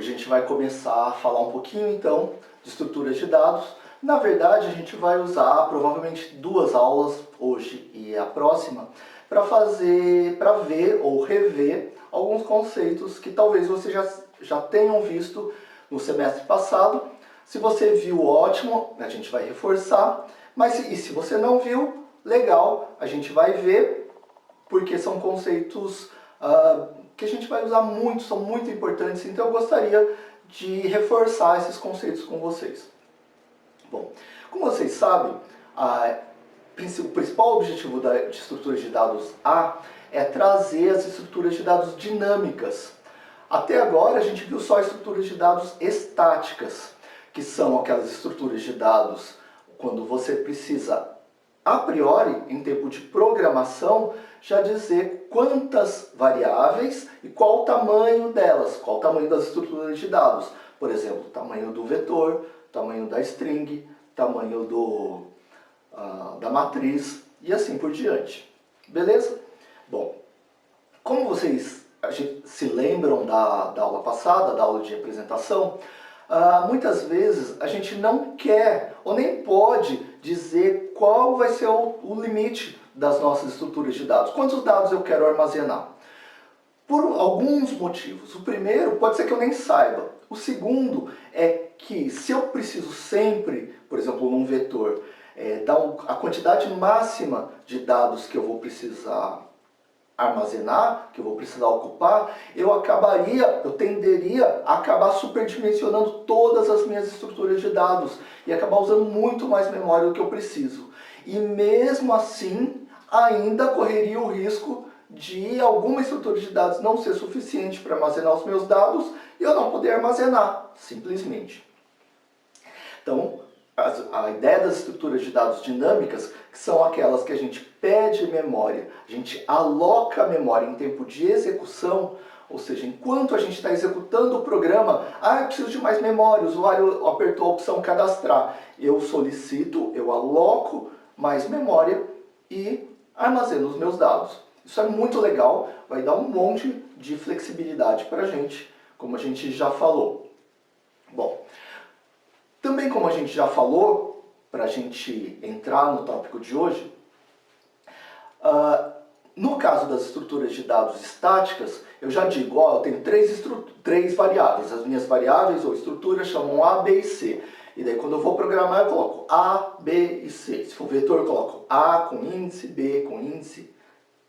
Hoje a gente vai começar a falar um pouquinho então de estruturas de dados. Na verdade, a gente vai usar provavelmente 2 aulas, hoje e a próxima, para ver ou rever alguns conceitos que talvez você já tenham visto no semestre passado. Se você viu, ótimo, a gente vai reforçar, mas e se você não viu, legal, a gente vai ver, porque são conceitos que a gente vai usar muito, são muito importantes, então eu gostaria de reforçar esses conceitos com vocês. Bom, como vocês sabem, o principal objetivo de estruturas de dados A é trazer as estruturas de dados dinâmicas. Até agora a gente viu só estruturas de dados estáticas, que são aquelas estruturas de dados quando você precisa, a priori, em tempo de programação, já dizer quantas variáveis e qual o tamanho delas, qual o tamanho das estruturas de dados. Por exemplo, tamanho do vetor, tamanho da string, tamanho da matriz e assim por diante. Beleza? Bom, como vocês se lembram da aula passada, da aula de apresentação, muitas vezes a gente não quer ou nem pode dizer qual vai ser o limite das nossas estruturas de dados. Quantos dados eu quero armazenar? Por alguns motivos. O primeiro pode ser que eu nem saiba. O segundo é que se eu preciso sempre, por exemplo, num vetor, dar a quantidade máxima de dados que eu vou precisar armazenar, que eu vou precisar ocupar, eu tenderia a acabar superdimensionando todas as minhas estruturas de dados e acabar usando muito mais memória do que eu preciso. E mesmo assim, ainda correria o risco de alguma estrutura de dados não ser suficiente para armazenar os meus dados e eu não poder armazenar, simplesmente. Então, a ideia das estruturas de dados dinâmicas, que são aquelas que a gente pede memória, a gente aloca a memória em tempo de execução, ou seja, enquanto a gente está executando o programa, eu preciso de mais memória, o usuário apertou a opção cadastrar, eu solicito, eu aloco mais memória e armazeno os meus dados. Isso é muito legal, vai dar um monte de flexibilidade para a gente, como a gente já falou. Bom, também como a gente já falou, para a gente entrar no tópico de hoje, no caso das estruturas de dados estáticas, eu já digo, eu tenho três variáveis. As minhas variáveis ou estruturas chamam A, B e C. E daí quando eu vou programar eu coloco A, B e C. Se for vetor eu coloco A com índice, B com índice,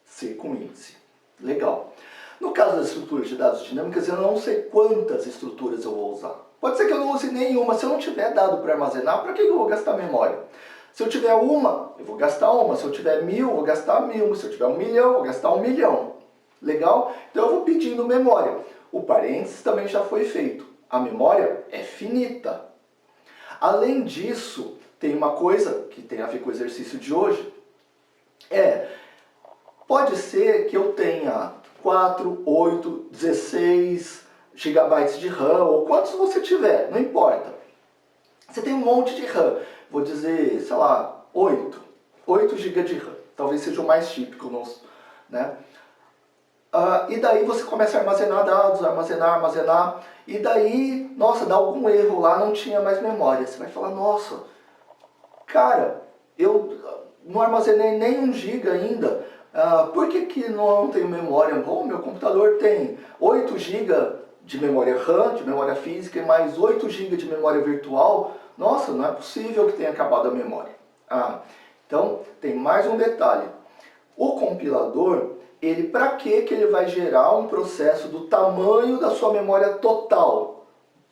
C com índice. Legal. No caso das estruturas de dados dinâmicas, eu não sei quantas estruturas eu vou usar. Pode ser que eu não use nenhuma. Se eu não tiver dado para armazenar, para que eu vou gastar memória? Se eu tiver uma, eu vou gastar uma. Se eu tiver 1000, eu vou gastar 1000. Se eu tiver 1 milhão, eu vou gastar 1 milhão. Legal? Então eu vou pedindo memória. O parênteses também já foi feito. A memória é finita. Além disso, tem uma coisa que tem a ver com o exercício de hoje. Pode ser que eu tenha 4, 8, 16 GB de RAM, ou quantos você tiver, não importa. Você tem um monte de RAM, vou dizer, sei lá, 8 GB de RAM, talvez seja o mais típico, né? E daí você começa a armazenar dados, armazenar, e daí, nossa, dá algum erro lá, não tinha mais memória. Você vai falar, nossa, cara, eu não armazenei nem 1 GB ainda, por que não tenho memória? Bom, meu computador tem 8 GB de memória RAM, de memória física, e mais 8 GB de memória virtual. Nossa, não é possível que tenha acabado a memória. Então, tem mais um detalhe. O compilador, para que ele vai gerar um processo do tamanho da sua memória total?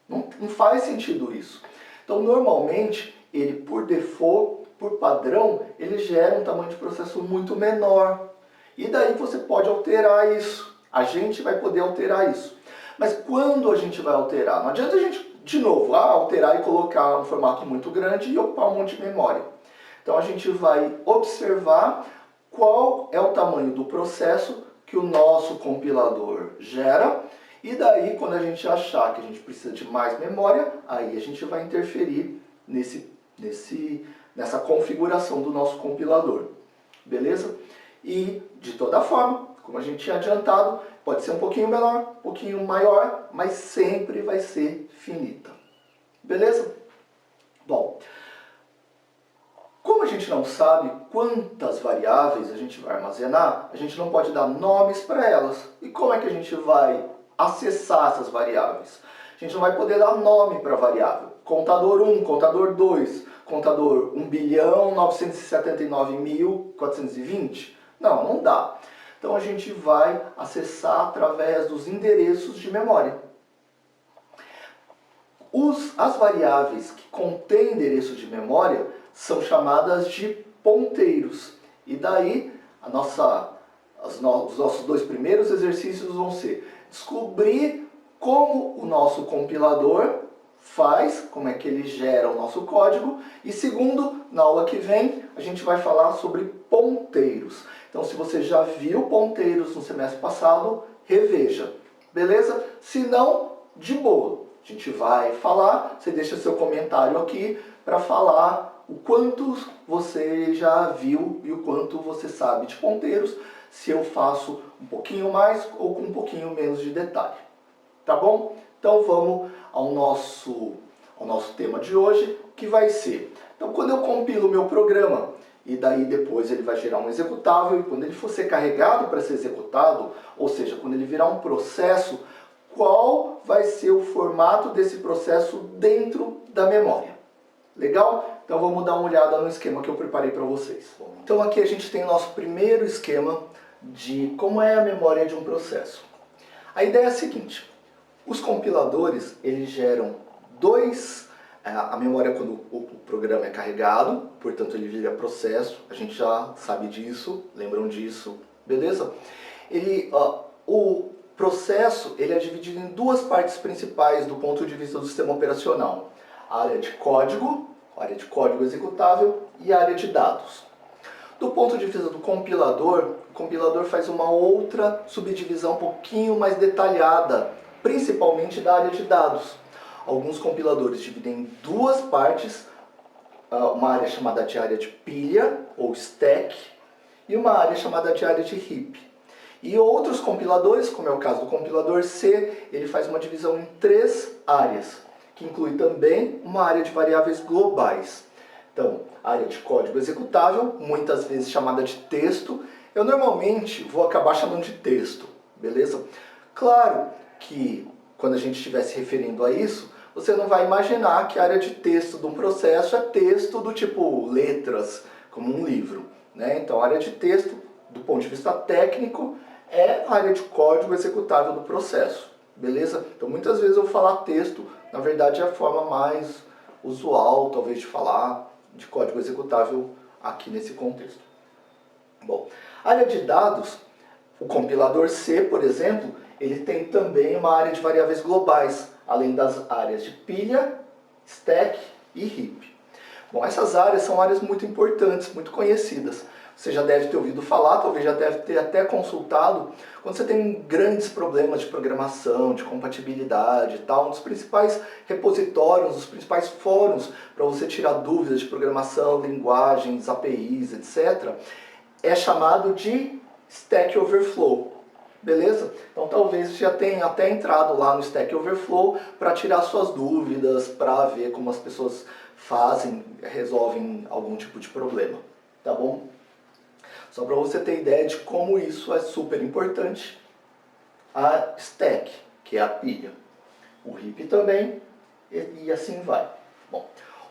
Não faz sentido isso. Então, normalmente, ele por default, por padrão, ele gera um tamanho de processo muito menor. E daí você pode alterar isso. A gente vai poder alterar isso. Mas quando a gente vai alterar? Não adianta a gente, de novo, alterar e colocar um formato muito grande e ocupar um monte de memória. Então a gente vai observar qual é o tamanho do processo que o nosso compilador gera. E daí, quando a gente achar que a gente precisa de mais memória, aí a gente vai interferir nessa configuração do nosso compilador. Beleza? E, de toda forma, como a gente tinha adiantado, Pode ser um pouquinho menor, um pouquinho maior, mas sempre vai ser finita. Beleza? Bom, como a gente não sabe quantas variáveis a gente vai armazenar, a gente não pode dar nomes para elas. E como é que a gente vai acessar essas variáveis? A gente não vai poder dar nome para a variável. Contador 1, contador 2, contador 1.979.420? Não, não dá. Então a gente vai acessar através dos endereços de memória. As variáveis que contêm endereço de memória são chamadas de ponteiros. E daí os nossos dois primeiros exercícios vão ser descobrir como o nosso compilador faz, como é que ele gera o nosso código. E segundo, na aula que vem, a gente vai falar sobre ponteiros. Então, se você já viu ponteiros no semestre passado, reveja. Beleza? Se não, de boa. A gente vai falar, você deixa seu comentário aqui para falar o quanto você já viu e o quanto você sabe de ponteiros, se eu faço um pouquinho mais ou com um pouquinho menos de detalhe. Tá bom? Então vamos ao nosso tema de hoje, que vai ser... Então quando eu compilo o meu programa, e daí depois ele vai gerar um executável, e quando ele for ser carregado para ser executado, ou seja, quando ele virar um processo, qual vai ser o formato desse processo dentro da memória. Legal? Então vamos dar uma olhada no esquema que eu preparei para vocês. Então aqui a gente tem o nosso primeiro esquema de como é a memória de um processo. A ideia é a seguinte: os compiladores, eles geram a memória quando o programa é carregado, portanto ele vira processo, a gente já sabe disso, lembram disso, beleza? O processo ele é dividido em duas partes principais do ponto de vista do sistema operacional. A área de código executável e a área de dados. Do ponto de vista do compilador, o compilador faz uma outra subdivisão um pouquinho mais detalhada, principalmente da área de dados. Alguns compiladores dividem em duas partes, uma área chamada de área de pilha, ou stack, e uma área chamada de área de heap. E outros compiladores, como é o caso do compilador C, ele faz uma divisão em três áreas, que inclui também uma área de variáveis globais. Então, a área de código executável, muitas vezes chamada de texto, eu normalmente vou acabar chamando de texto, beleza? Claro que quando a gente estiver se referindo a isso, você não vai imaginar que a área de texto de um processo é texto do tipo letras, como um livro, né? Então, a área de texto, do ponto de vista técnico, é a área de código executável do processo, beleza? Então, muitas vezes eu vou falar texto, na verdade é a forma mais usual, talvez, de falar de código executável aqui nesse contexto. Bom, a área de dados, o compilador C, por exemplo, ele tem também uma área de variáveis globais, além das áreas de pilha, stack e heap. Bom, essas áreas são áreas muito importantes, muito conhecidas. Você já deve ter ouvido falar, talvez já deve ter até consultado, quando você tem grandes problemas de programação, de compatibilidade e tal, um dos principais repositórios, os principais fóruns para você tirar dúvidas de programação, linguagens, APIs, etc., é chamado de Stack Overflow. Beleza? Então talvez você já tenha até entrado lá no Stack Overflow para tirar suas dúvidas, para ver como as pessoas resolvem algum tipo de problema. Tá bom? Só para você ter ideia de como isso é super importante. A stack, que é a pilha. O heap também, e assim vai. Bom,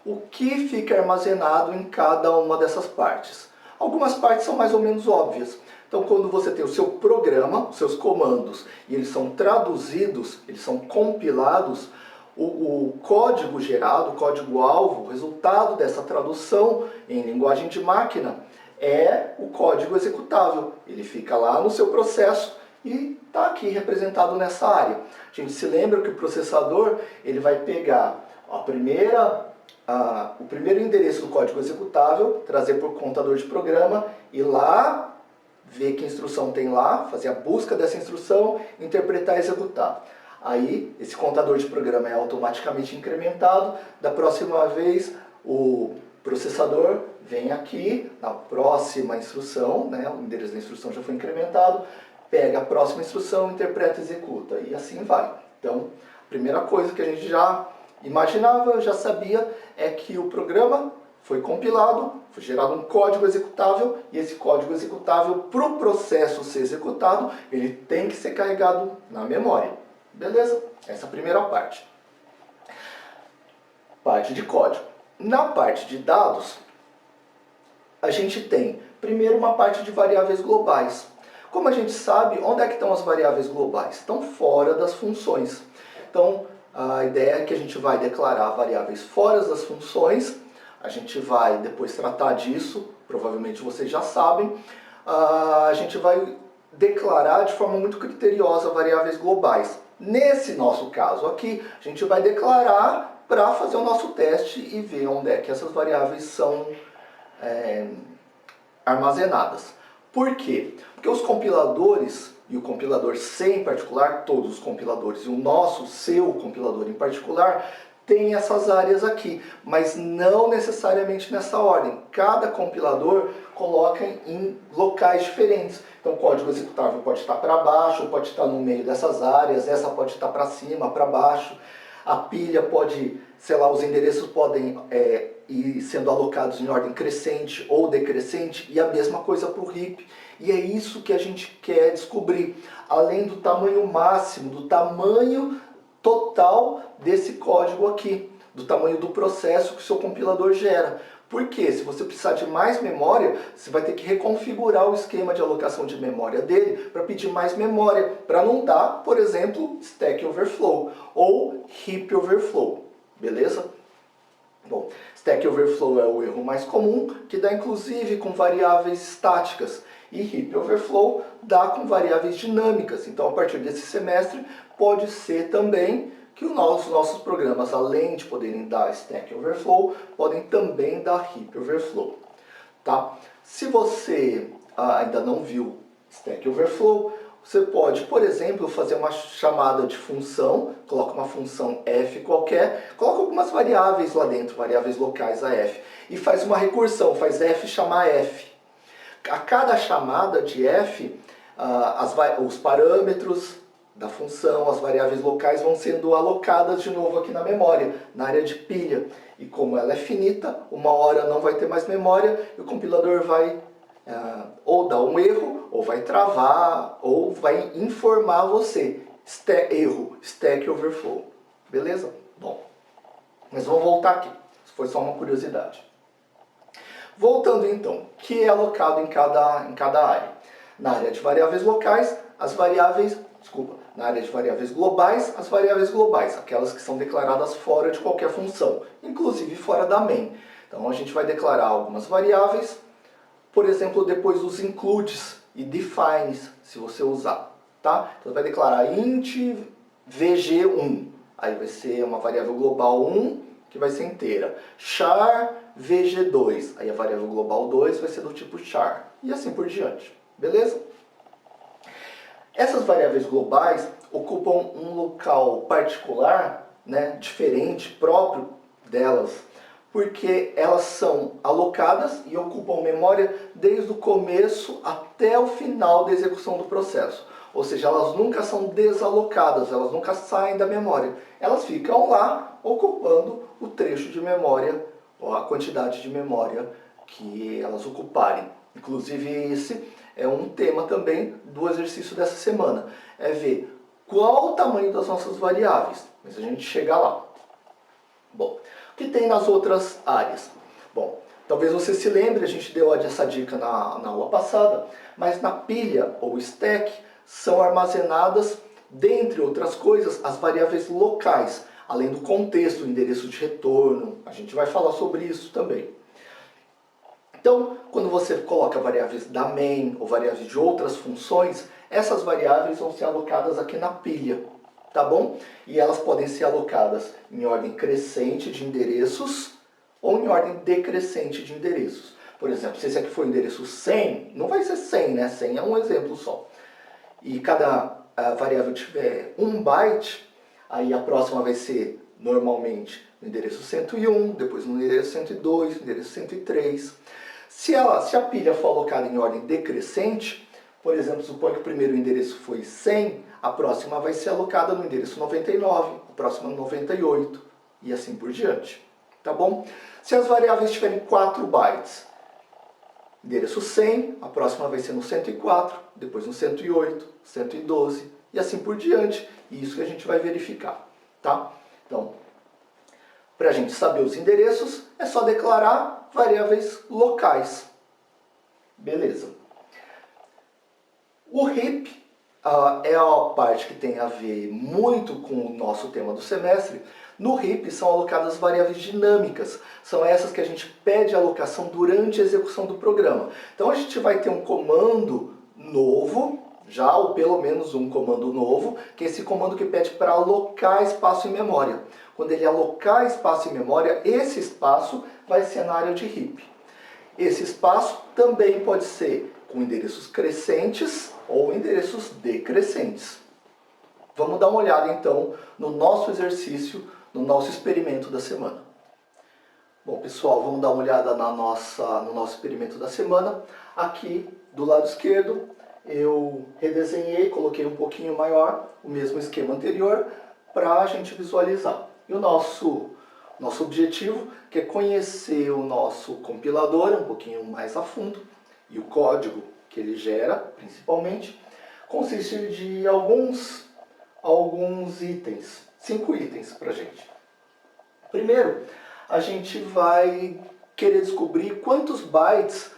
o que fica armazenado em cada uma dessas partes? Algumas partes são mais ou menos óbvias. Então, quando você tem o seu programa, os seus comandos, e eles são traduzidos, eles são compilados, o código gerado, o código-alvo, o resultado dessa tradução em linguagem de máquina, é o código executável. Ele fica lá no seu processo e está aqui representado nessa área. A gente se lembra que o processador ele vai pegar o primeiro endereço do código executável, trazer para o contador de programa e lá ver que instrução tem lá, fazer a busca dessa instrução, interpretar e executar. Aí esse contador de programa é automaticamente incrementado. Da próxima vez o processador vem aqui, na próxima instrução, né, o endereço da instrução já foi incrementado, pega a próxima instrução, interpreta e executa, e assim vai. Então, a primeira coisa que a gente já imaginava, já sabia, é que o programa foi compilado, foi gerado um código executável, e esse código executável, para o processo ser executado, ele tem que ser carregado na memória. Beleza? Essa é a primeira parte. Parte de código. Na parte de dados, a gente tem, primeiro, uma parte de variáveis globais. Como a gente sabe, onde é que estão as variáveis globais? Estão fora das funções. Então, a ideia é que a gente vai declarar variáveis fora das funções. A gente vai depois tratar disso, provavelmente vocês já sabem. A gente vai declarar de forma muito criteriosa variáveis globais. Nesse nosso caso aqui, a gente vai declarar para fazer o nosso teste e ver onde é que essas variáveis são armazenadas. Por quê? Porque os compiladores, e o compilador C em particular, todos os compiladores, e o nosso, seu compilador em particular, tem essas áreas aqui, mas não necessariamente nessa ordem. Cada compilador coloca em locais diferentes. Então o código executável pode estar para baixo, ou pode estar no meio dessas áreas, essa pode estar para cima, para baixo. A pilha pode, sei lá, os endereços podem ir sendo alocados em ordem crescente ou decrescente, e a mesma coisa para o heap. E é isso que a gente quer descobrir, além do tamanho máximo, do tamanho total desse código aqui, do tamanho do processo que o seu compilador gera. Porque se você precisar de mais memória, você vai ter que reconfigurar o esquema de alocação de memória dele para pedir mais memória, para não dar, por exemplo, Stack Overflow ou Heap Overflow, beleza? Bom, Stack Overflow é o erro mais comum, que dá inclusive com variáveis estáticas, e Heap Overflow dá com variáveis dinâmicas. Então, a partir desse semestre, pode ser também que os nossos programas, além de poderem dar Stack Overflow, podem também dar Heap Overflow. Tá? Se você ainda não viu Stack Overflow, você pode, por exemplo, fazer uma chamada de função, coloca uma função f qualquer, coloca algumas variáveis lá dentro, variáveis locais a f, e faz uma recursão, faz f chamar f. A cada chamada de f, os parâmetros da função, as variáveis locais vão sendo alocadas de novo aqui na memória, na área de pilha. E como ela é finita, uma hora não vai ter mais memória e o compilador vai ou dar um erro, ou vai travar, ou vai informar você. Erro, Stack Overflow. Beleza? Bom, mas vamos voltar aqui. Isso foi só uma curiosidade. Voltando então, o que é alocado em cada área? Na área de variáveis locais, as variáveis, na área de variáveis globais, as variáveis globais, aquelas que são declaradas fora de qualquer função, inclusive fora da main. Então a gente vai declarar algumas variáveis, por exemplo, depois dos includes e defines, se você usar. Tá? Então vai declarar int vg1, aí vai ser uma variável global 1, que vai ser inteira. Char vg2, aí a variável global 2 vai ser do tipo char, e assim por diante. Beleza? Essas variáveis globais ocupam um local particular, né, diferente, próprio delas, porque elas são alocadas e ocupam memória desde o começo até o final da execução do processo. Ou seja, elas nunca são desalocadas, elas nunca saem da memória. Elas ficam lá ocupando o trecho de memória, ou a quantidade de memória que elas ocuparem. Inclusive esse é um tema também do exercício dessa semana. É ver qual o tamanho das nossas variáveis, mas a gente chega lá. Bom, o que tem nas outras áreas? Bom, talvez você se lembre, a gente deu essa dica na aula passada, mas na pilha ou stack são armazenadas, dentre outras coisas, as variáveis locais, além do contexto, o endereço de retorno. A gente vai falar sobre isso também. Então, quando você coloca variáveis da main ou variáveis de outras funções, essas variáveis vão ser alocadas aqui na pilha, tá bom? E elas podem ser alocadas em ordem crescente de endereços ou em ordem decrescente de endereços. Por exemplo, se esse aqui for o endereço 100, não vai ser 100, né? 100 é um exemplo só. E cada variável tiver 1 byte, aí a próxima vai ser normalmente no endereço 101, depois no endereço 102, no endereço 103. Se a pilha for alocada em ordem decrescente, Por exemplo, suponha que o primeiro endereço foi 100, a próxima vai ser alocada no endereço 99, a próxima 98 e assim por diante. Tá bom? Se as variáveis tiverem 4 bytes, endereço 100, a próxima vai ser no 104, depois no 108, 112 e assim por diante. E isso que a gente vai verificar, tá? Então, para a gente saber os endereços, é só declarar variáveis locais. Beleza. O heap é a parte que tem a ver muito com o nosso tema do semestre. No heap são alocadas variáveis dinâmicas. São essas que a gente pede alocação durante a execução do programa. Então a gente vai ter um comando novo, já ou pelo menos um comando novo, que é esse comando que pede para alocar espaço em memória. Quando ele alocar espaço em memória, esse espaço vai ser na área de heap. Esse espaço também pode ser com endereços crescentes ou endereços decrescentes. Vamos dar uma olhada então no nosso exercício, no nosso experimento da semana. Bom pessoal, vamos dar uma olhada no nosso experimento da semana. Aqui do lado esquerdo eu redesenhei, coloquei um pouquinho maior o mesmo esquema anterior para a gente visualizar. E o nosso objetivo, que é conhecer o nosso compilador um pouquinho mais a fundo, e o código que ele gera, principalmente, consiste de alguns itens, 5 itens para a gente. Primeiro, a gente vai querer descobrir quantos bytes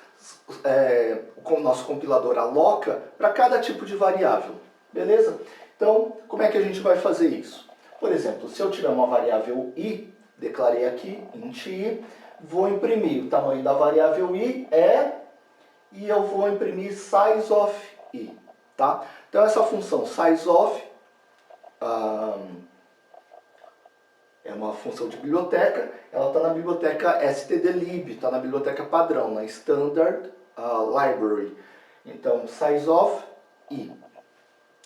o nosso compilador aloca para cada tipo de variável, beleza? Então, como é que a gente vai fazer isso? Por exemplo, se eu tiver uma variável i, declarei aqui, int i, vou imprimir o tamanho da variável i e eu vou imprimir size of i, tá? Então essa função size of é uma função de biblioteca, ela está na biblioteca stdlib, está na biblioteca padrão, na standard library. Então size of i,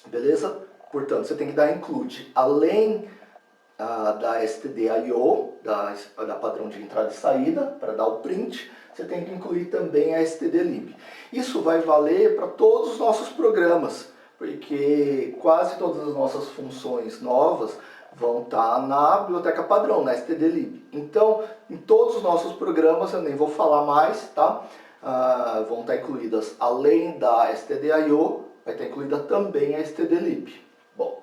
beleza? Portanto, você tem que dar include, além da stdio, da padrão de entrada e saída, para dar o print, você tem que incluir também a stdlib. Isso vai valer para todos os nossos programas, porque quase todas as nossas funções novas vão estar na biblioteca padrão, na stdlib. Então, em todos os nossos programas, eu nem vou falar mais, tá? Vão estar incluídas, além da stdio, vai estar incluída também a stdlib. Bom,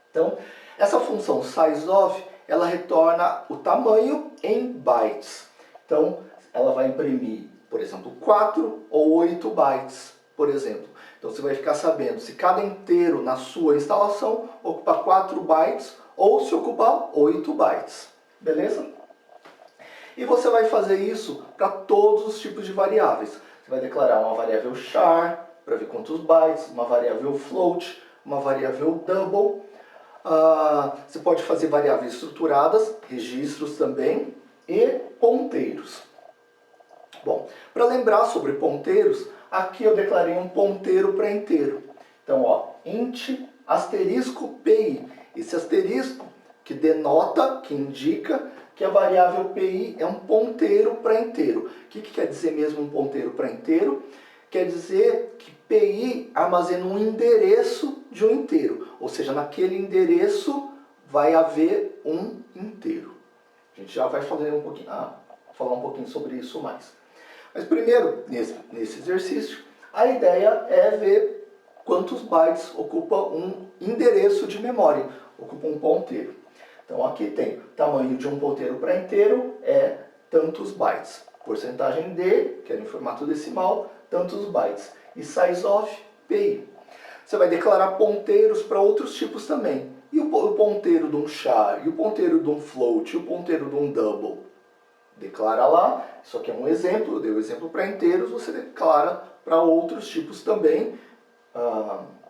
então, essa função sizeOf, ela retorna o tamanho em bytes. Então, ela vai imprimir, por exemplo, 4 ou 8 bytes, por exemplo. Então, você vai ficar sabendo se cada inteiro na sua instalação ocupa 4 bytes ou se ocupar 8 bytes. Beleza? E você vai fazer isso para todos os tipos de variáveis. Você vai declarar uma variável char, para ver quantos bytes, uma variável float, uma variável double. Você pode fazer variáveis estruturadas, registros também, e ponteiros. Bom, para lembrar sobre ponteiros, aqui eu declarei um ponteiro para inteiro. Então, ó, int asterisco pi. Esse asterisco que denota, que indica que a variável pi é um ponteiro para inteiro. O que quer dizer mesmo um ponteiro para inteiro? Quer dizer que pi armazena um endereço de um inteiro. Ou seja, naquele endereço vai haver um inteiro. A gente já vai falar um pouquinho sobre isso mais. Mas primeiro, nesse exercício, a ideia é ver quantos bytes ocupa um endereço de memória, ocupa um ponteiro. Então aqui tem o tamanho de um ponteiro para inteiro é tantos bytes. Porcentagem D, que é em formato decimal, tantos bytes. E size of, pi. Você vai declarar ponteiros para outros tipos também. E o ponteiro de um char, e o ponteiro de um float, e o ponteiro de um double. Declara lá, isso aqui é um exemplo, eu dei o exemplo para inteiros, você declara para outros tipos também,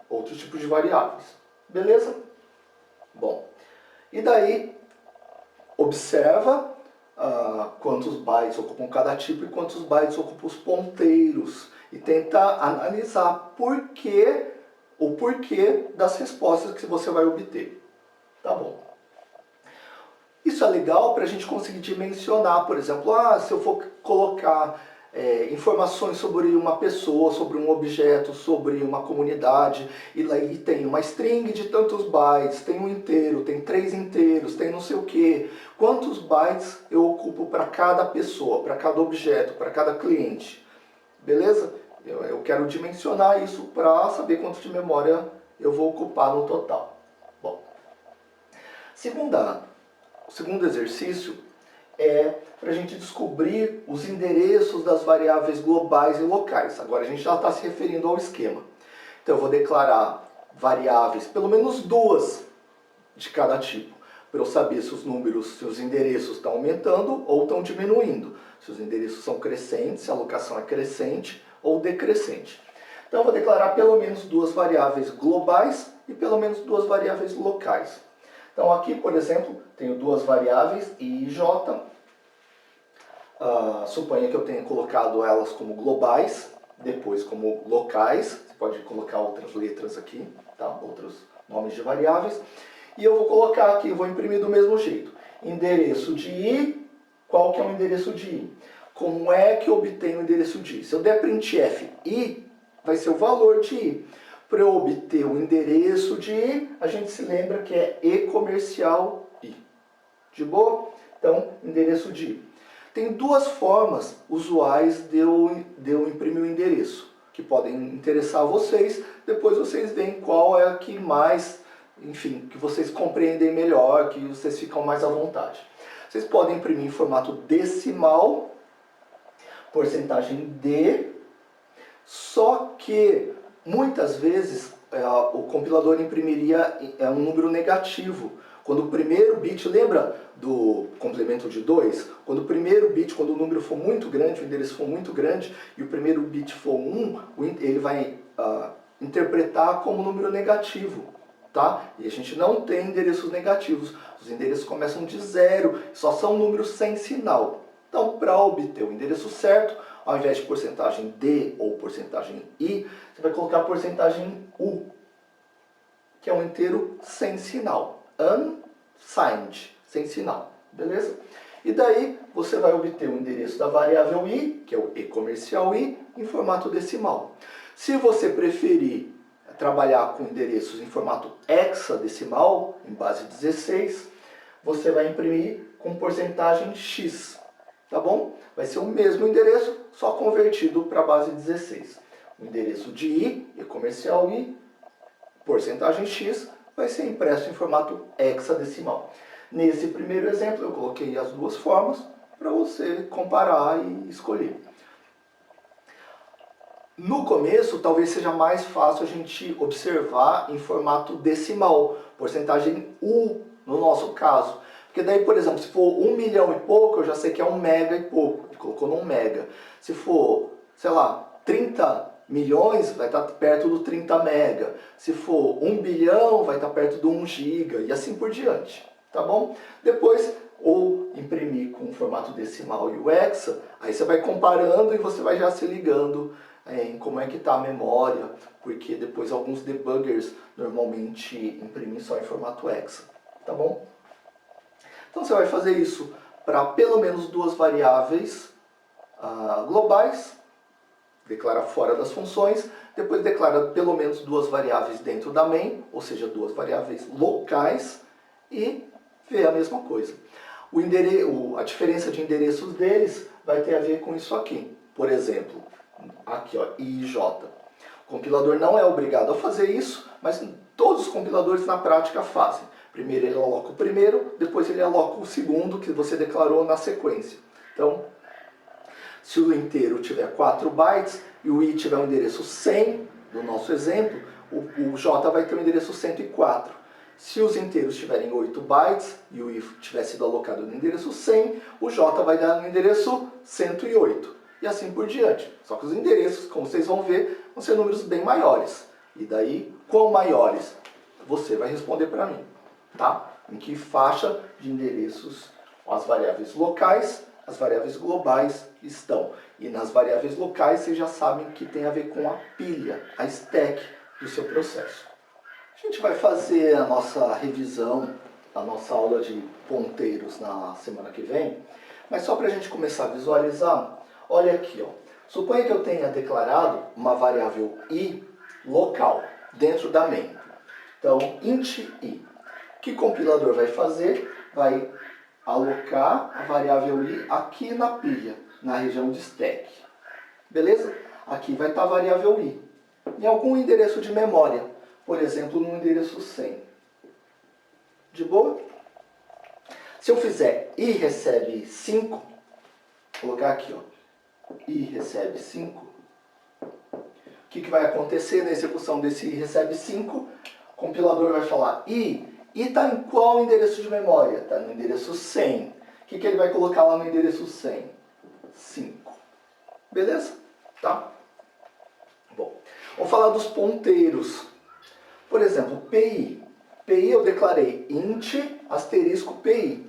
outros tipos de variáveis. Beleza? Bom, e daí, observa quantos bytes ocupam cada tipo e quantos bytes ocupam os ponteiros. E tenta analisar o porquê das respostas que você vai obter. Tá bom. Isso é legal para a gente conseguir dimensionar, por exemplo, se eu for colocar informações sobre uma pessoa, sobre um objeto, sobre uma comunidade, e lá tem uma string de tantos bytes, tem um inteiro, tem 3 inteiros, tem não sei o que. Quantos bytes eu ocupo para cada pessoa, para cada objeto, para cada cliente? Beleza? Eu quero dimensionar isso para saber quanto de memória eu vou ocupar no total. Bom, o segundo exercício é para a gente descobrir os endereços das variáveis globais e locais. Agora a gente já está se referindo ao esquema. Então eu vou declarar variáveis, pelo menos 2 de cada tipo, para eu saber se os números, se os endereços estão aumentando ou estão diminuindo. Se os endereços são crescentes, se a alocação é crescente ou decrescente. Então eu vou declarar pelo menos 2 variáveis globais e pelo menos 2 variáveis locais. Então aqui, por exemplo, tenho 2 variáveis I e J. Suponha que eu tenha colocado elas como globais, depois como locais. Você pode colocar outras letras aqui, tá? Outros nomes de variáveis. E eu vou colocar aqui, vou imprimir do mesmo jeito. Endereço de I, qual que é o endereço de I? Como é que eu obtenho o endereço de I? Se eu der printf I, vai ser o valor de I. Para eu obter o endereço de I, a gente se lembra que é e-comercial I. De boa? Então, endereço de I. Tem 2 formas usuais de eu imprimir o endereço, que podem interessar a vocês. Depois vocês veem qual é a que mais, enfim, que vocês compreendem melhor, que vocês ficam mais à vontade. Vocês podem imprimir em formato decimal, porcentagem D, só que muitas vezes o compilador imprimiria um número negativo. Quando o primeiro bit, lembra do complemento de 2? Quando o primeiro bit, quando o número for muito grande, o endereço for muito grande, e o primeiro bit for 1, ele vai interpretar como número negativo. Tá? E a gente não tem endereços negativos. Os endereços começam de 0, só são números sem sinal. Então, para obter o endereço certo, ao invés de porcentagem D ou porcentagem I, você vai colocar porcentagem U, que é um inteiro sem sinal. Unsigned, sem sinal. Beleza? E daí, você vai obter o endereço da variável I, que é o e-comercial I, em formato decimal. Se você preferir trabalhar com endereços em formato hexadecimal, em base 16, você vai imprimir com porcentagem X, tá bom? Vai ser o mesmo endereço, só convertido para a base 16. O endereço de I, e-comercial I, porcentagem X, vai ser impresso em formato hexadecimal. Nesse primeiro exemplo, eu coloquei as 2 formas para você comparar e escolher. No começo, talvez seja mais fácil a gente observar em formato decimal, porcentagem U, no nosso caso. Porque daí, por exemplo, se for 1 milhão e pouco, eu já sei que é 1 mega e pouco. Ele colocou num mega. Se for, sei lá, 30 milhões, vai estar perto do 30 mega. Se for 1 bilhão, vai estar perto do 1 giga. E assim por diante. Tá bom? Depois, ou imprimir com o formato decimal e o hexa, aí você vai comparando e você vai já se ligando em como é que está a memória, porque depois alguns debuggers normalmente imprimem só em formato hexa, tá bom? Então você vai fazer isso para pelo menos 2 variáveis globais, declara fora das funções, depois declara pelo menos 2 variáveis dentro da main, ou seja, 2 variáveis locais, e vê a mesma coisa. A diferença de endereços deles vai ter a ver com isso aqui. Por exemplo, aqui, ó, I e J. O compilador não é obrigado a fazer isso, mas todos os compiladores na prática fazem. Primeiro ele aloca o primeiro, depois ele aloca o segundo que você declarou na sequência. Então, se o inteiro tiver 4 bytes e o I tiver um endereço 100, no nosso exemplo, o J vai ter um endereço 104. Se os inteiros tiverem 8 bytes e o I tiver sido alocado no endereço 100, o J vai dar no endereço 108. E assim por diante. Só que os endereços, como vocês vão ver, vão ser números bem maiores. E daí, quão maiores? Você vai responder para mim. Tá? Em que faixa de endereços as variáveis locais, as variáveis globais estão. E nas variáveis locais, vocês já sabem que tem a ver com a pilha, a stack do seu processo. A gente vai fazer a nossa revisão, a nossa aula de ponteiros na semana que vem, mas só para a gente começar a visualizar, olha aqui, ó. Suponha que eu tenha declarado uma variável i local dentro da main. Então, int i. O que o compilador vai fazer? Vai alocar a variável i aqui na pilha, na região de stack. Beleza? Aqui vai estar a variável i. Em algum endereço de memória, por exemplo, no endereço 100. De boa? Se eu fizer i recebe 5, vou colocar aqui, ó, i recebe 5, o que vai acontecer na execução desse i recebe 5? O compilador vai falar, i está em qual endereço de memória? Está no endereço 100. O que ele vai colocar lá no endereço 100? 5. Beleza? Tá? Bom, vamos falar dos ponteiros. Por exemplo, pi. Pi eu declarei int asterisco pi.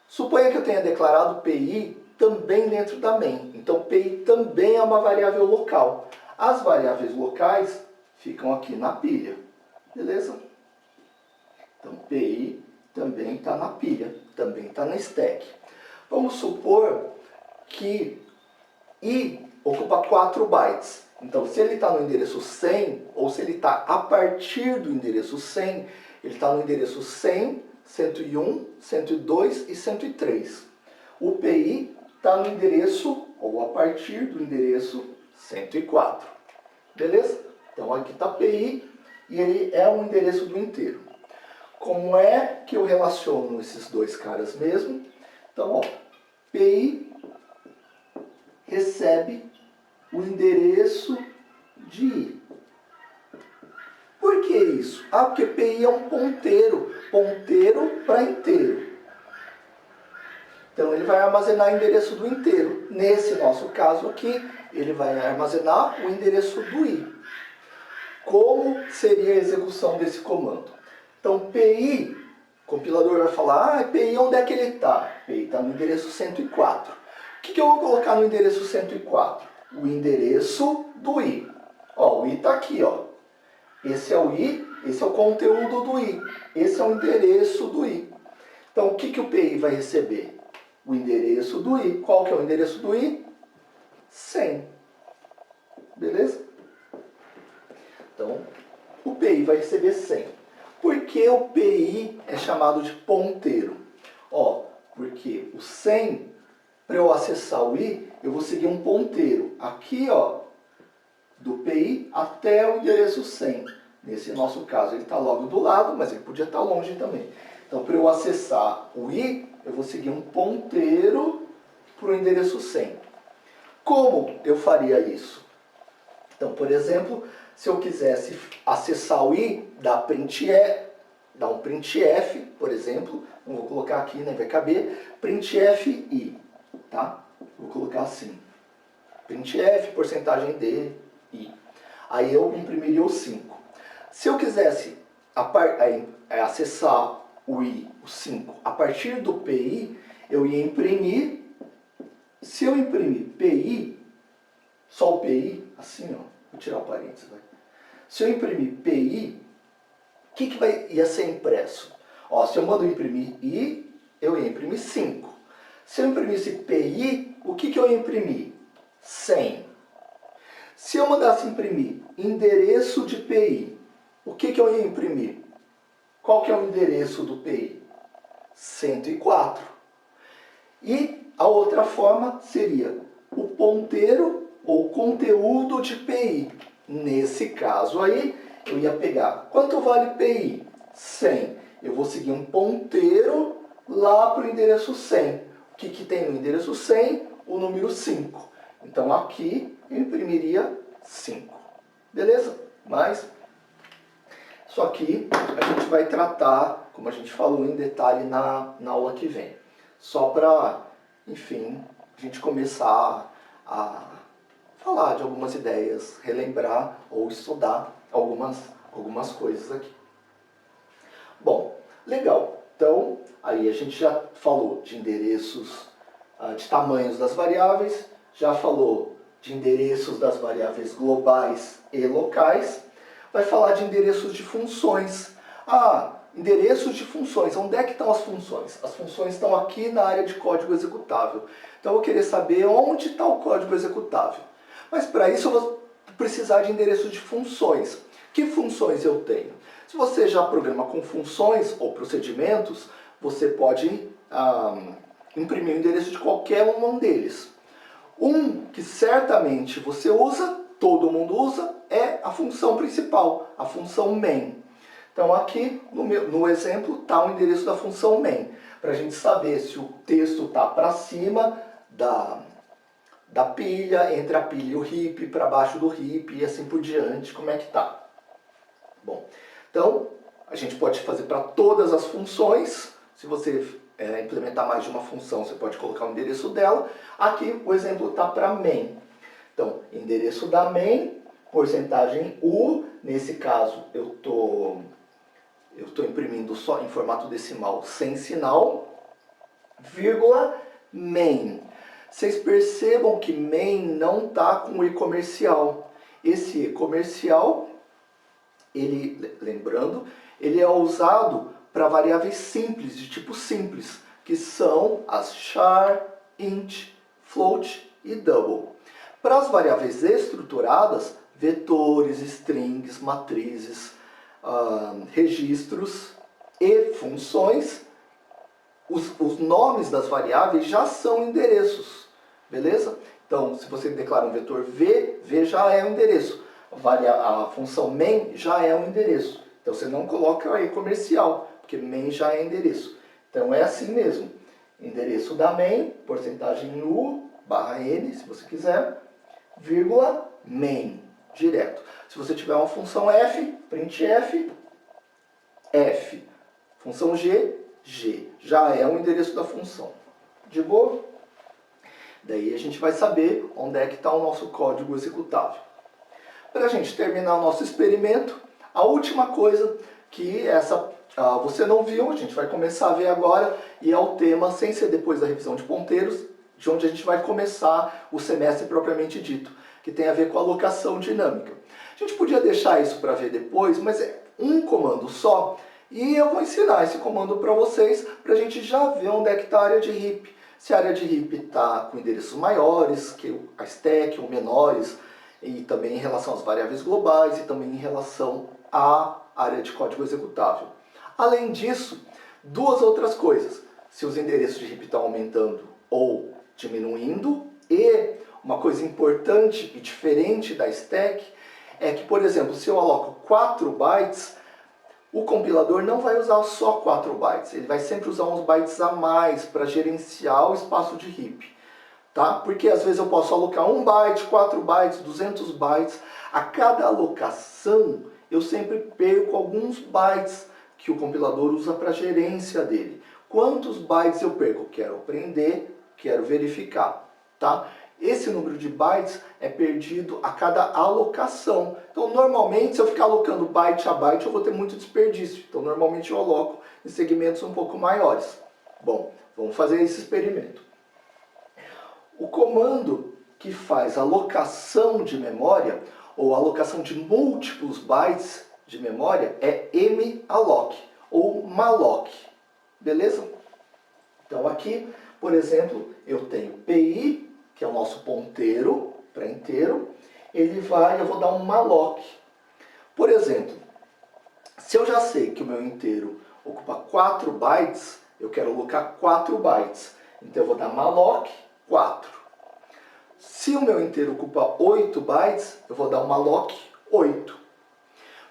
Suponha que eu tenha declarado pi também dentro da main. Então, pi também é uma variável local. As variáveis locais ficam aqui na pilha. Beleza? Então, pi também está na pilha, também está na stack. Vamos supor que i ocupa 4 bytes. Então, se ele está no endereço 100, ou se ele está a partir do endereço 100, ele está no endereço 100, 101, 102 e 103. O PI está no endereço, ou a partir do endereço 104. Beleza? Então, aqui está PI e ele é um endereço do inteiro. Como é que eu relaciono esses dois caras mesmo? Então, ó, PI recebe o endereço de i. Por que isso? Ah, porque PI é um ponteiro para inteiro. Então ele vai armazenar o endereço do inteiro. Nesse nosso caso aqui, ele vai armazenar o endereço do i. Como seria a execução desse comando? Então PI, o compilador vai falar, PI onde é que ele está? PI está no endereço 104. O que eu vou colocar no endereço 104? O endereço do i. Ó, o i está aqui, ó. Esse é o i, esse é o conteúdo do i. Esse é o endereço do i. Então, o que o PI vai receber? O endereço do i. Qual que é o endereço do i? 100. Beleza? Então, o PI vai receber 100. Por que o PI é chamado de ponteiro? Ó, porque o 100, para eu acessar o i, eu vou seguir um ponteiro. Aqui, ó, do PI até o endereço 100. Nesse nosso caso, ele está logo do lado, mas ele podia estar longe também. Então, para eu acessar o i, eu vou seguir um ponteiro para o endereço 100. Como eu faria isso? Então, por exemplo, se eu quisesse acessar o i, dá um printf, por exemplo, não vou colocar aqui, nem vai caber, printf i, tá? Vou colocar assim, printf, porcentagem de i. Aí eu imprimiria o 5. Se eu quisesse acessar o i, o 5, a partir do pi, eu ia imprimir. Se eu imprimir pi, só o pi, assim, ó, vou tirar o parênteses, vai. Se eu imprimir pi, o que ia ser impresso? Ó, se eu mando imprimir i, eu ia imprimir 5. Se eu imprimisse pi, o que eu ia imprimir? 100. Se eu mandasse imprimir endereço de PI, o que eu ia imprimir? Qual que é o endereço do PI? 104. E a outra forma seria o ponteiro ou conteúdo de PI. Nesse caso aí, eu ia pegar, quanto vale PI? 100. Eu vou seguir um ponteiro lá para o endereço 100. O que tem no endereço 100? O número 5. Então aqui eu imprimiria 5. Beleza? Mas isso aqui a gente vai tratar, como a gente falou, em detalhe na aula que vem. Só para, enfim, a gente começar a falar de algumas ideias, relembrar ou estudar algumas coisas aqui. Bom, legal. Então, aí a gente já falou de endereços, de tamanhos das variáveis, já falou de endereços das variáveis globais e locais, vai falar de endereços de funções. Ah, endereços de funções. Onde é que estão as funções? As funções estão aqui na área de código executável. Então eu vou querer saber onde está o código executável. Mas para isso eu vou precisar de endereços de funções. Que funções eu tenho? Se você já programa com funções ou procedimentos, você pode imprimir o endereço de qualquer um deles. Um que certamente você usa, todo mundo usa, é a função principal, a função main. Então aqui no exemplo está o endereço da função main, para a gente saber se o texto está para cima da pilha, entre a pilha e o heap, para baixo do heap e assim por diante, como é que está. Bom, então a gente pode fazer para todas as funções. Se você implementar mais de uma função, você pode colocar o endereço dela. Aqui o exemplo está para main. Então, endereço da main, porcentagem U, nesse caso eu estou imprimindo só em formato decimal sem sinal, vírgula, main. Vocês percebam que main não está com E comercial. Esse E comercial, lembrando, ele é usado para variáveis simples, de tipo simples, que são as char, int, float e double. Para as variáveis estruturadas, vetores, strings, matrizes, registros e funções, os nomes das variáveis já são endereços, beleza? Então, se você declara um vetor v, v já é um endereço. A função main já é um endereço. Então, você não coloca aí comercial, porque main já é endereço. Então, é assim mesmo. Endereço da main, porcentagem U, barra N, se você quiser, vírgula, main, direto. Se você tiver uma função f, printf, f. Função g, g. Já é o endereço da função. De boa? Daí a gente vai saber onde é que está o nosso código executável. Para a gente terminar o nosso experimento, a última coisa que você não viu, a gente vai começar a ver agora, e é o tema, sem ser depois da revisão de ponteiros, de onde a gente vai começar o semestre propriamente dito, que tem a ver com a alocação dinâmica. A gente podia deixar isso para ver depois, mas é um comando só, e eu vou ensinar esse comando para vocês, para a gente já ver onde é que está a área de heap. Se a área de heap está com endereços maiores que a stack ou menores, e também em relação às variáveis globais e também em relação à área de código executável. Além disso, duas outras coisas. Se os endereços de heap estão aumentando ou diminuindo, e uma coisa importante e diferente da stack é que, por exemplo, se eu aloco 4 bytes, o compilador não vai usar só 4 bytes, ele vai sempre usar uns bytes a mais para gerenciar o espaço de heap. Tá? Porque às vezes eu posso alocar 1 byte, 4 bytes, 200 bytes. A cada alocação eu sempre perco alguns bytes que o compilador usa para a gerência dele. Quantos bytes eu perco? Quero aprender, quero verificar. Tá? Esse número de bytes é perdido a cada alocação. Então, normalmente, se eu ficar alocando byte a byte, eu vou ter muito desperdício. Então, normalmente eu aloco em segmentos um pouco maiores. Bom, vamos fazer esse experimento. O comando que faz alocação de memória, ou alocação de múltiplos bytes de memória, é malloc, ou malloc. Beleza? Então aqui, por exemplo, eu tenho pi, que é o nosso ponteiro para inteiro, eu vou dar um malloc. Por exemplo, se eu já sei que o meu inteiro ocupa 4 bytes, eu quero alocar 4 bytes. Então eu vou dar malloc 4. Se o meu inteiro ocupa 8 bytes, eu vou dar um malloc 8.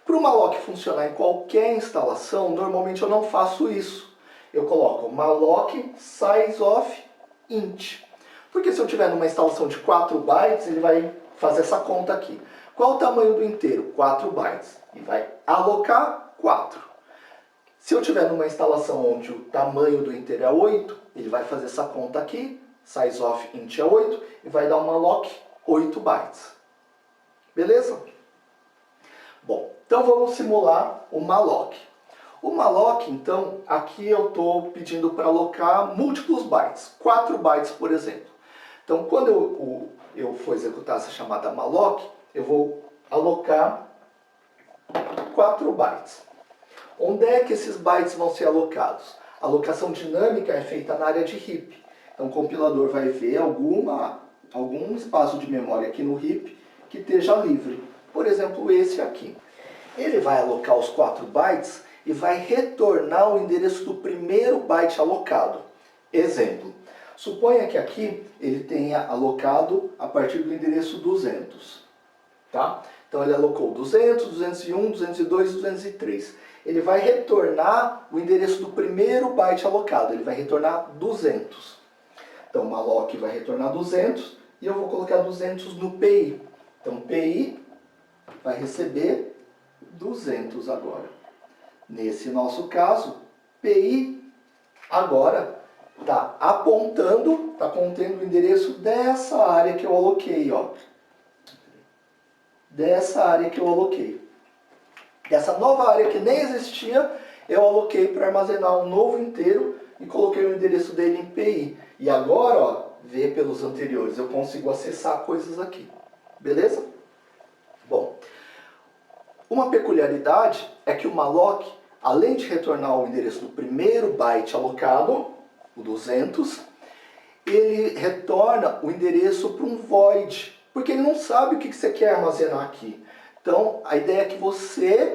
Para o malloc funcionar em qualquer instalação, normalmente eu não faço isso. Eu coloco malloc size of int. Porque se eu tiver numa instalação de 4 bytes, ele vai fazer essa conta aqui. Qual o tamanho do inteiro? 4 bytes. E vai alocar 4. Se eu tiver numa instalação onde o tamanho do inteiro é 8, ele vai fazer essa conta aqui. Size of int é 8 e vai dar um malloc 8 bytes. Beleza? Bom, então vamos simular o malloc. O malloc, então, aqui eu estou pedindo para alocar múltiplos bytes, 4 bytes, por exemplo. Então, quando eu for executar essa chamada malloc, eu vou alocar 4 bytes. Onde é que esses bytes vão ser alocados? A alocação dinâmica é feita na área de heap. Então o compilador vai ver alguma algum espaço de memória aqui no heap que esteja livre. Por exemplo, esse aqui. Ele vai alocar os 4 bytes e vai retornar o endereço do primeiro byte alocado. Exemplo, suponha que aqui ele tenha alocado a partir do endereço 200. Tá? Então ele alocou 200, 201, 202, 203. Ele vai retornar o endereço do primeiro byte alocado, ele vai retornar 200. Então o malloc vai retornar 200 e eu vou colocar 200 no PI. Então PI vai receber 200 agora. Nesse nosso caso, PI agora está apontando, está contendo o endereço dessa área que eu aloquei, ó. Dessa área que eu aloquei. Dessa nova área que nem existia, eu aloquei para armazenar um novo inteiro e coloquei o endereço dele em PI. E agora, ó, vê pelos anteriores, eu consigo acessar coisas aqui. Beleza? Bom, uma peculiaridade é que o malloc, além de retornar o endereço do primeiro byte alocado, o 200, ele retorna o endereço para um void, porque ele não sabe o que você quer armazenar aqui. Então, a ideia é que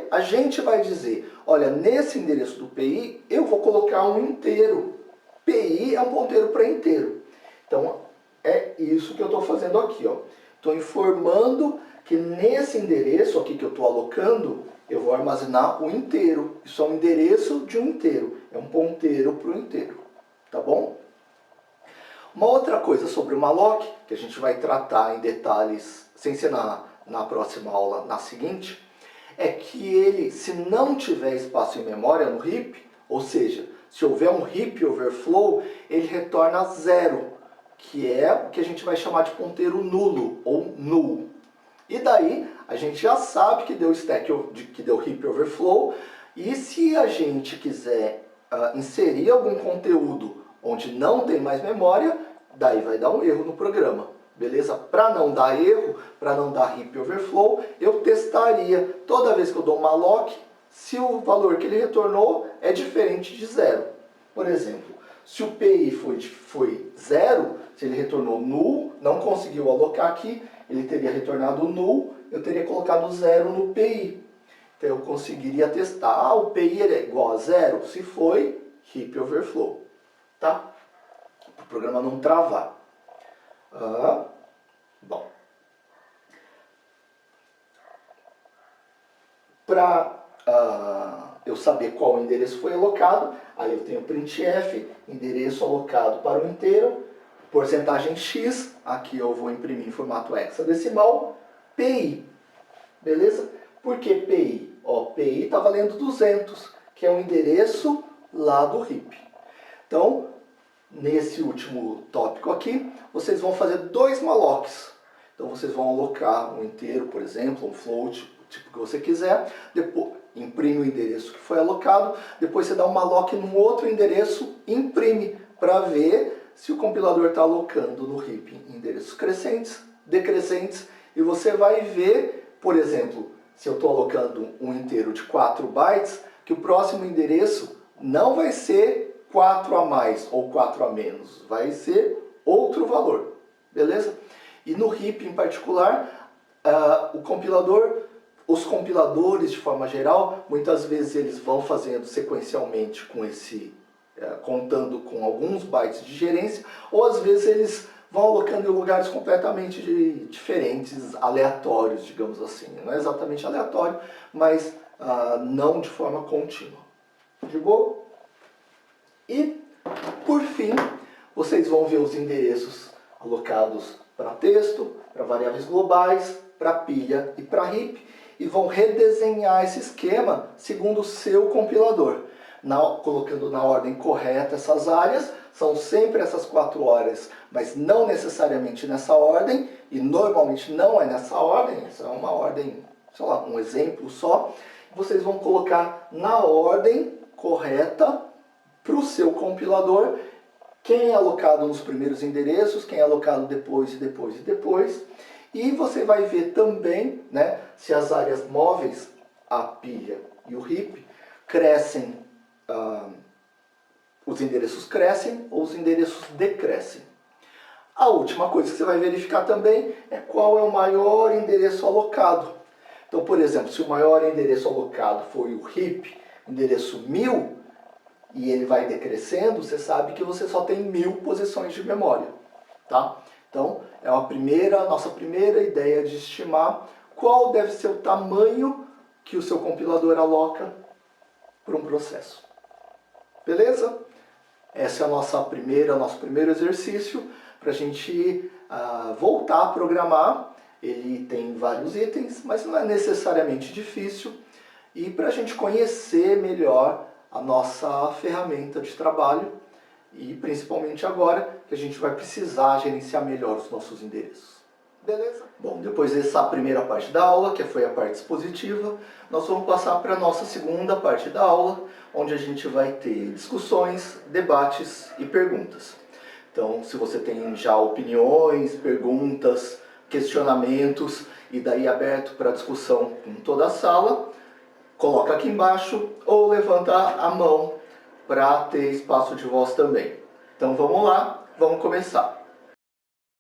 a gente vai dizer, olha, nesse endereço do PI, eu vou colocar um inteiro. PI é um ponteiro para inteiro. Então, é isso que eu estou fazendo aqui, ó. Estou informando que nesse endereço aqui que eu estou alocando, eu vou armazenar o inteiro. Isso é um endereço de um inteiro. É um ponteiro para o inteiro. Tá bom? Uma outra coisa sobre o malloc, que a gente vai tratar em detalhes, sem ser na próxima aula, na seguinte, é que ele, se não tiver espaço em memória no heap, ou seja, se houver um heap overflow, ele retorna 0, que é o que a gente vai chamar de ponteiro nulo, ou null. E daí, a gente já sabe que deu stack, que deu heap overflow, e se a gente quiser inserir algum conteúdo onde não tem mais memória, daí vai dar um erro no programa. Beleza? Para não dar erro, para não dar heap overflow, eu testaria toda vez que eu dou um malloc, se o valor que ele retornou é diferente de 0. Por exemplo, se o PI foi 0, se ele retornou null, não conseguiu alocar aqui, ele teria retornado null, eu teria colocado 0 no PI. Então eu conseguiria testar, o PI é igual a 0, se foi, heap overflow. Tá? Para o programa não travar. Bom. Para eu saber qual endereço foi alocado, aí eu tenho printf, endereço alocado para o inteiro, porcentagem x, aqui eu vou imprimir em formato hexadecimal, PI, beleza? Por que PI? Ó, PI está valendo 200, que é o endereço lá do heap. Então, nesse último tópico aqui, vocês vão fazer 2 mallocs. Então vocês vão alocar um inteiro, por exemplo, um float, o tipo que você quiser, depois imprime o endereço que foi alocado, depois você dá um malloc num outro endereço, imprime, para ver se o compilador está alocando no heap endereços crescentes, decrescentes, e você vai ver, por exemplo, se eu estou alocando um inteiro de 4 bytes, que o próximo endereço não vai ser 4 a mais ou 4 a menos, vai ser outro valor, beleza? E no heap em particular, os compiladores de forma geral, muitas vezes eles vão fazendo sequencialmente com contando com alguns bytes de gerência, ou às vezes eles vão alocando em lugares completamente diferentes, aleatórios, digamos assim. Não é exatamente aleatório, mas não de forma contínua. De boa? E, por fim, vocês vão ver os endereços alocados para texto, para variáveis globais, para pilha e para heap, e vão redesenhar esse esquema segundo o seu compilador, colocando na ordem correta essas áreas. São sempre essas 4 horas, mas não necessariamente nessa ordem, e normalmente não é nessa ordem, essa é uma ordem, sei lá, um exemplo só. Vocês vão colocar na ordem correta para o seu compilador, quem é alocado nos primeiros endereços, quem é alocado depois e depois e depois. E você vai ver também, né, se as áreas móveis, a pilha e o heap, crescem, os endereços crescem ou os endereços decrescem. A última coisa que você vai verificar também é qual é o maior endereço alocado. Então, por exemplo, se o maior endereço alocado foi o heap, endereço 1000, e ele vai decrescendo, você sabe que você só tem 1000 posições de memória, tá? Então, é nossa primeira ideia de estimar qual deve ser o tamanho que o seu compilador aloca para um processo. Beleza? Esse é nosso primeiro exercício para a gente voltar a programar. Ele tem vários itens, mas não é necessariamente difícil. E para a gente conhecer melhor a nossa ferramenta de trabalho e principalmente agora que a gente vai precisar gerenciar melhor os nossos endereços. Beleza? Bom, depois dessa primeira parte da aula, que foi a parte expositiva, nós vamos passar para a nossa segunda parte da aula, onde a gente vai ter discussões, debates e perguntas. Então, se você tem já opiniões, perguntas, questionamentos e daí aberto para discussão com toda a sala, coloca aqui embaixo ou levanta a mão para ter espaço de voz também. Então vamos lá, vamos começar.